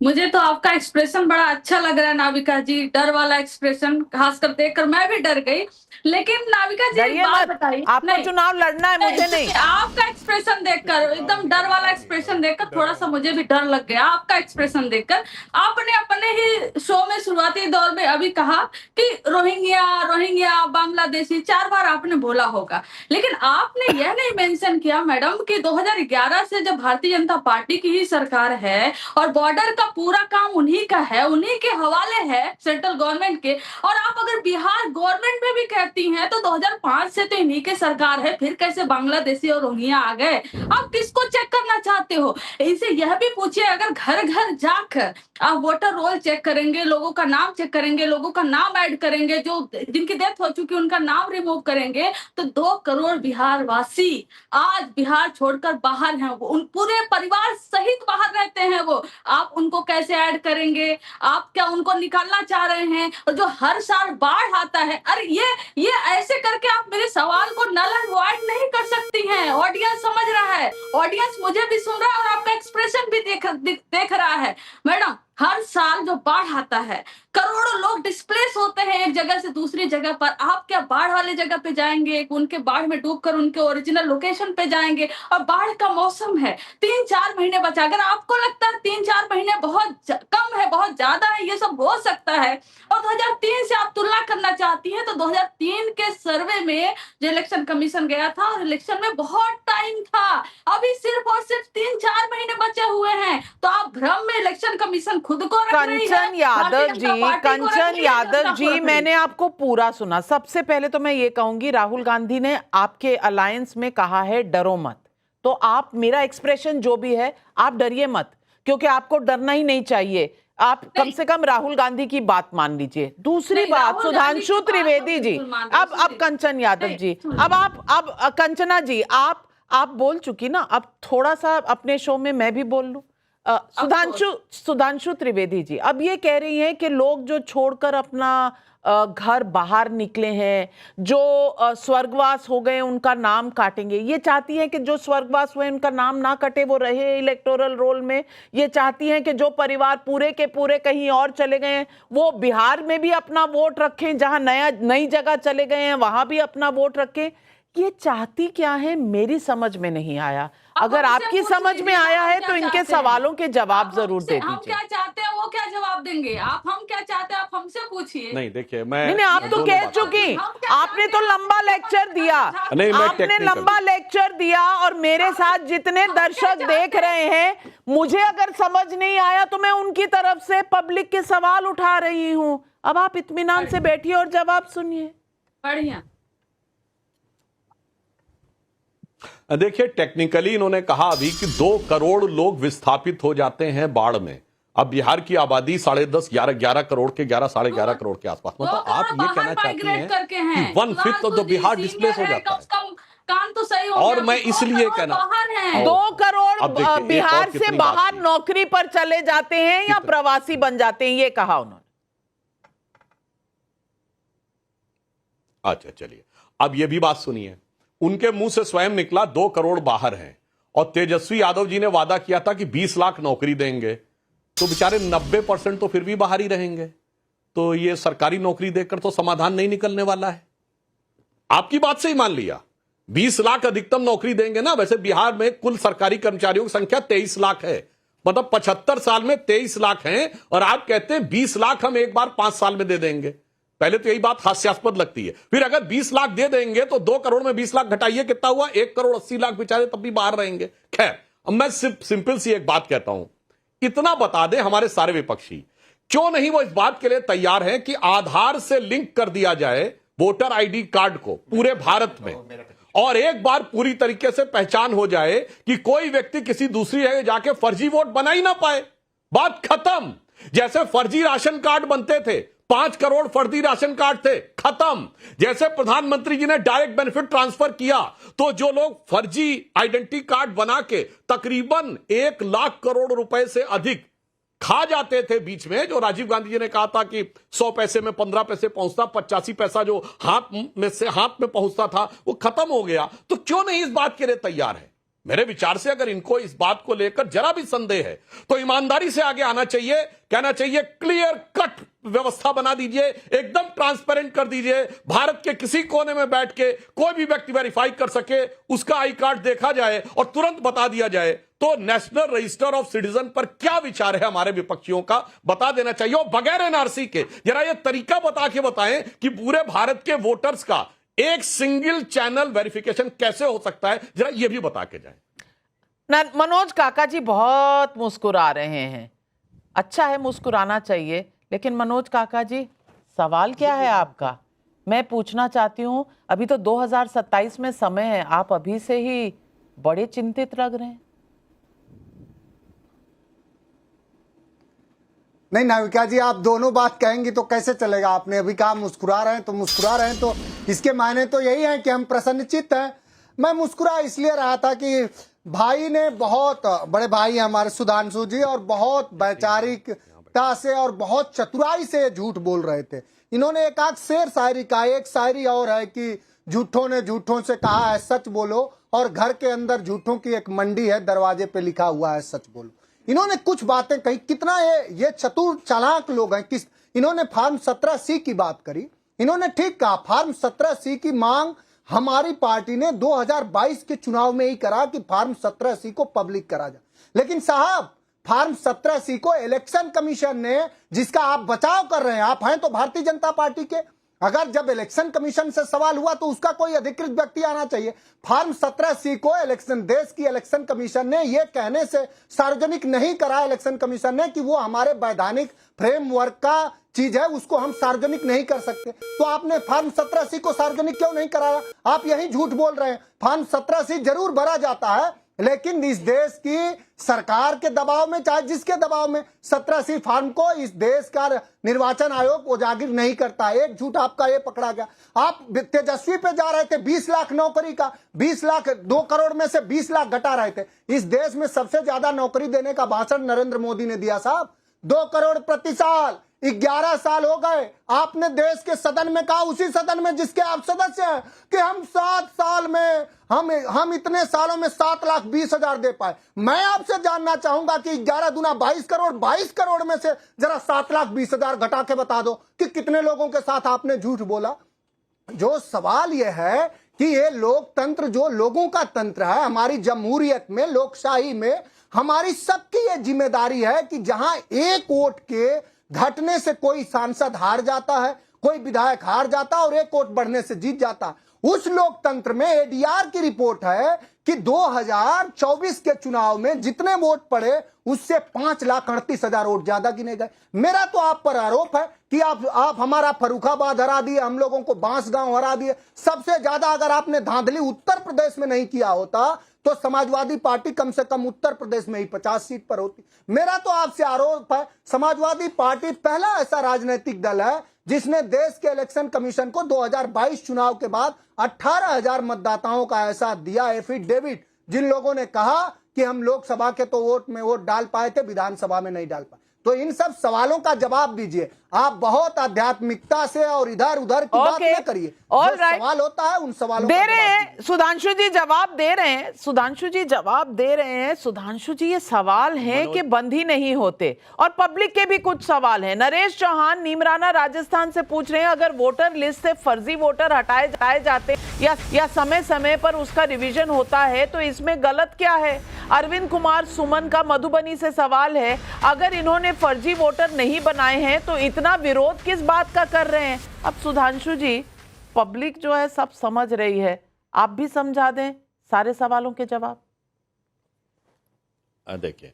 मुझे तो आपका एक्सप्रेशन बड़ा अच्छा लग रहा है नाविका जी, डर वाला एक्सप्रेशन खासकर देखकर मैं भी डर गई। लेकिन नाविका जी एक डरिए बात मत, बताइए, आपको नहीं चुनाव लड़ना है, मुझे नहीं। नहीं, आपका एक्सप्रेशन देखकर एकदम डर वाला एक्सप्रेशन देखकर थोड़ा सा मुझे भी डर लग गया। आपका एक्सप्रेशन देखकर आपने अपने ही शो में शुरुआती दौर में अभी कहा कि रोहिंग्या रोहिंग्या बांग्लादेशी 4 बार आपने बोला होगा, लेकिन आपने यह नहीं मेंशन किया मैडम कि 2011 से जब भारतीय जनता पार्टी की ही सरकार है और बॉर्डर का पूरा काम उन्हीं का है, उन्हीं के हवाले है सेंट्रल गवर्नमेंट के, और आप अगर बिहार गवर्नमेंट में भी कहती हैं तो 2005 से तो इन्हीं के सरकार है, फिर कैसे बांग्लादेशी और रोहिंग्या आ गए? आप किसको चेक करना चाहते हो? इसे यह भी पूछिए, अगर घर घर जाकर आप वोटर रोल चेक करेंगे, लोगों का नाम चेक करेंगे, लोगों का नाम ऐड करेंगे, जो जिनकी डेथ हो चुकी उनका नाम रिमूव करेंगे, तो 2 करोड़ बिहार वासी आज बिहार छोड़कर बाहर हैं, वो उन पूरे परिवार सहित बाहर रहते हैं। वो आप उनको कैसे ऐड करेंगे? आप क्या उनको निकालना चाह रहे हैं? और जो हर साल बाढ़ आता है, अरे ये ऐसे करके आप मेरे सवाल को नल एंड वॉइड नहीं कर सकती हैं। ऑडियंस समझ रहा है, ऑडियंस मुझे भी सुन रहा है और आपका एक्सप्रेशन भी देख रहा है। मैडम, हर साल जो बाढ़ आता है, करोड़ों लोग डिस्प्लेस होते हैं एक जगह से दूसरी जगह पर। आप क्या बाढ़ वाले जगह पे जाएंगे? उनके बाढ़ में डूबकर उनके ओरिजिनल लोकेशन पे जाएंगे? और बाढ़ का मौसम है, 3-4 महीने बचा। अगर आपको लगता है 3-4 महीने बहुत कम है, बहुत ज्यादा है, ये सब हो सकता है, और 2003 से आप तुलना करना चाहती हैं, तो 2003 के सर्वे में जो इलेक्शन कमीशन गया था, और इलेक्शन में बहुत टाइम था, अभी सिर्फ और सिर्फ 3-4 महीने बचे हुए हैं। तो आप भ्रम में इलेक्शन कमीशन खुद को रख रही है, कंचन यादव जी, कंचन यादव जी, मैंने मैंने आपको पूरा सुना। सबसे पहले तो मैं ये कहूंगी, राहुल गांधी ने आपके अलायंस में कहा है डरो मत, तो आप मेरा एक्सप्रेशन जो भी है आप डरिए मत, क्योंकि आपको डरना ही नहीं चाहिए। आप कम से कम राहुल गांधी की बात मान लीजिए। दूसरी बात, सुधांशु त्रिवेदी जी, अब कंचन यादव जी, अब कंचना जी, आप बोल चुकी ना, अब थोड़ा सा अपने शो में मैं भी बोल लूं। सुधांशु त्रिवेदी जी अब ये कह रही हैं कि लोग जो छोड़कर अपना घर बाहर निकले हैं, जो स्वर्गवास हो गए, उनका नाम काटेंगे। ये चाहती हैं कि जो स्वर्गवास हुए उनका नाम ना कटे, वो रहे इलेक्टोरल रोल में। ये चाहती हैं कि जो परिवार पूरे के पूरे कहीं और चले गए हैं वो बिहार में भी अपना वोट रखें, जहां नई जगह चले गए हैं वहां भी अपना वोट रखें। ये चाहती क्या है मेरी समझ में नहीं आया। अगर आपकी समझ में आया है तो इनके सवालों के जवाब जरूर दे हम दीजिए। क्या चाहते हैं वो क्या जवाब देंगे? आप हम क्या चाहते हैं आप हमसे पूछिए। नहीं देखिए, मैं नहीं, आप तो कह चुकी, आपने तो लंबा लेक्चर दिया, नहीं, मैं आपने लंबा लेक्चर दिया, और मेरे साथ जितने दर्शक देख रहे हैं, मुझे अगर समझ नहीं आया तो मैं उनकी तरफ से पब्लिक के सवाल उठा रही हूं। अब आप इत्मीनान से बैठिए और जवाब सुनिए। बढ़िया। देखिए, टेक्निकली इन्होंने कहा अभी कि 2 करोड़ लोग विस्थापित हो जाते हैं बाढ़ में। अब बिहार की आबादी 10.5 11 करोड़ के 11-11.5 करोड़ के आसपास, मतलब आप ये कहना चाहती हैं कि 1/5 ऑफ द बिहार डिस्प्लेस हो जाता है। काम तो सही हो और मैं इसलिए कहना, 2 करोड़ बिहार से बाहर नौकरी पर चले जाते हैं या प्रवासी बन जाते हैं, ये कहा उन्होंने। अच्छा चलिए, अब ये भी बात सुनिए। उनके मुंह से स्वयं निकला 2 करोड़ बाहर हैं, और तेजस्वी यादव जी ने वादा किया था कि 20 लाख नौकरी देंगे, तो बेचारे 90% तो फिर भी बाहर ही रहेंगे। तो ये सरकारी नौकरी देकर तो समाधान नहीं निकलने वाला है। आपकी बात से ही मान लिया 20 लाख अधिकतम नौकरी देंगे ना। वैसे बिहार में कुल सरकारी कर्मचारियों की संख्या 23 लाख है, मतलब 75 साल में 23 लाख हैं, और आप कहते हैं 20 लाख हम एक बार 5 साल में दे देंगे। पहले तो यही बात हास्यास्पद लगती है, फिर अगर 20 लाख दे देंगे तो 2 करोड़ में 20 लाख घटाइए, कितना हुआ? 1 करोड़ 80 लाख बेचारे तब भी बाहर रहेंगे। खैर, अब मैं सिर्फ सिंपल सी एक बात कहता हूं, इतना बता दें हमारे सारे विपक्षी, क्यों नहीं वो इस बात के लिए तैयार हैं कि आधार से लिंक कर दिया जाए वोटर आईडी कार्ड को पूरे भारत में, और एक बार पूरी तरीके से पहचान हो जाए कि कोई व्यक्ति किसी दूसरी जगह जाके फर्जी वोट बना ही ना पाए। बात खत्म। जैसे फर्जी राशन कार्ड बनते थे, 5 करोड़ फर्जी राशन कार्ड थे, खत्म। जैसे प्रधानमंत्री जी ने डायरेक्ट बेनिफिट ट्रांसफर किया, तो जो लोग फर्जी आइडेंटिटी कार्ड बना के तकरीबन 1 लाख करोड़ रुपए से अधिक खा जाते थे बीच में, जो राजीव गांधी जी ने कहा था कि 100 पैसे में 15 पैसे पहुंचता, 85 पैसा जो हाथ में पहुंचता था वो खत्म हो गया। तो क्यों नहीं इस बात के लिए तैयार है? मेरे विचार से अगर इनको इस बात को लेकर जरा भी संदेह है तो ईमानदारी से आगे आना चाहिए, कहना चाहिए क्लियर कट व्यवस्था बना दीजिए, एकदम ट्रांसपेरेंट कर दीजिए, भारत के किसी कोने में बैठ के कोई भी व्यक्ति वेरीफाई कर सके, उसका आई कार्ड देखा जाए और तुरंत बता दिया जाए। तो नेशनल रजिस्टर ऑफ सिटीजन पर क्या विचार है हमारे विपक्षियों का, बता देना चाहिए। और बगैर एनआरसी के जरा ये तरीका बता के बताएं कि पूरे भारत के वोटर्स का एक सिंगल चैनल वेरिफिकेशन कैसे हो सकता है, जरा ये भी बता के जाएं। मनोज काका जी बहुत मुस्कुरा रहे हैं, अच्छा है मुस्कुराना चाहिए, लेकिन मनोज काका जी सवाल क्या है आपका? मैं पूछना चाहती हूं, अभी तो 2027 में समय है, आप अभी से ही बड़े चिंतित लग रहे हैं। नहीं नाविका जी, आप दोनों बात कहेंगी तो कैसे चलेगा? आपने अभी कहा मुस्कुरा रहे हैं, तो मुस्कुरा रहे हैं तो इसके मायने तो यही है कि हम प्रसन्नचित्त हैं। मैं मुस्कुरा इसलिए रहा था कि भाई ने बहुत बड़े भाई हैं हमारे सुधांशु जी, और बहुत वैचारिकता से और बहुत चतुराई से झूठ बोल रहे थे। इन्होंने एक आध शेर शायरी का, एक शायरी और है कि झूठों ने झूठों से कहा है सच बोलो, और घर के अंदर झूठों की एक मंडी है, दरवाजे पे लिखा हुआ है सच बोलो। इन्होंने कुछ बातें कही, कितना ये चतुर चालाक लोग हैं। किस इन्होंने फार्म 17C की बात करी, इन्होंने ठीक कहा फार्म 17C की मांग हमारी पार्टी ने 2022 के चुनाव में ही करा कि फार्म 17C को पब्लिक करा जाए। लेकिन साहब फार्म 17C को इलेक्शन कमीशन ने, जिसका आप बचाव कर रहे हैं, आप हैं तो भारतीय जनता पार्टी के, अगर जब इलेक्शन कमीशन से सवाल हुआ तो उसका कोई अधिकृत व्यक्ति आना चाहिए। फार्म 17C को देश की इलेक्शन कमीशन ने यह कहने से सार्वजनिक नहीं करा इलेक्शन कमीशन ने कि वो हमारे वैधानिक फ्रेमवर्क का चीज है, उसको हम सार्वजनिक नहीं कर सकते। तो आपने फार्म 17C को सार्वजनिक क्यों नहीं कराया? आप यही झूठ बोल रहे हैं। फार्म 17C जरूर भरा जाता है, लेकिन इस देश की सरकार के दबाव में, चाहे जिसके दबाव में, 17C फार्म को इस देश का निर्वाचन आयोग उजागर नहीं करता। एक झूठ आपका ये पकड़ा गया। आप तेजस्वी पे जा रहे थे 20 लाख नौकरी का, 20 लाख 2 करोड़ में से 20 लाख घटा रहे थे। इस देश में सबसे ज्यादा नौकरी देने का भाषण नरेंद्र मोदी ने दिया साहब, 2 करोड़ प्रति साल। 11 साल हो गए, आपने देश के सदन में कहा, उसी सदन में जिसके आप सदस्य हैं, कि हम 7 साल में हम इतने सालों में 7,20,000 दे पाए। मैं आपसे जानना चाहूंगा कि 11 दूना 22 करोड़, 22 करोड़ में से जरा 7,20,000 घटा के बता दो कि कितने लोगों के साथ आपने झूठ बोला। जो सवाल यह है कि ये लोकतंत्र जो लोगों का तंत्र है, हमारी जमहूरियत में, लोकशाही में हमारी सबकी ये जिम्मेदारी है कि जहां एक वोट के घटने से कोई सांसद हार जाता है, कोई विधायक हार जाता है और एक वोट बढ़ने से जीत जाता है, उस लोकतंत्र में एडीआर की रिपोर्ट है कि 2024 के चुनाव में जितने वोट पड़े उससे 5,38,000 वोट ज्यादा गिने गए। मेरा तो आप पर आरोप है कि आप हमारा फर्रुखाबाद हरा दिए, हम लोगों को बांसगांव हरा दिए। सबसे ज्यादा अगर आपने धांधली उत्तर प्रदेश में नहीं किया होता तो समाजवादी पार्टी कम से कम उत्तर प्रदेश में ही 50 सीट पर होती। मेरा तो आपसे आरोप है, समाजवादी पार्टी पहला ऐसा राजनीतिक दल है जिसने देश के इलेक्शन कमीशन को 2022 चुनाव के बाद 18,000 मतदाताओं का ऐसा दिया एफिडेविट, जिन लोगों ने कहा कि हम लोकसभा के तो वोट डाल पाए थे, विधानसभा में नहीं डाल पाए। तो इन सब सवालों का जवाब दीजिए। आप बहुत आध्यात्मिकता से और इधर उधर की बात न करिए। जो सवाल होता है उन सवालों दे रहे हैं सुधांशु जी, जवाब दे रहे हैं। सुधांशु जी जवाब दे रहे हैं। सुधांशु जी, ये सवाल हैं कि बंद ही नहीं होते, और पब्लिक के भी कुछ सवाल हैं। नरेश चौहान नीमराना राजस्थान से पूछ रहे हैं, अगर वोटर लिस्ट से फर्जी वोटर हटाए जाते या समय समय पर उसका रिवीजन होता है तो इसमें गलत क्या है? अरविंद कुमार सुमन का मधुबनी से सवाल है, अगर इन्होंने फर्जी वोटर नहीं बनाए हैं तो इतना विरोध किस बात का कर रहे हैं? अब सुधांशु जी, पब्लिक जो है सब समझ रही है, आप भी समझा दें सारे सवालों के जवाब। देखिए,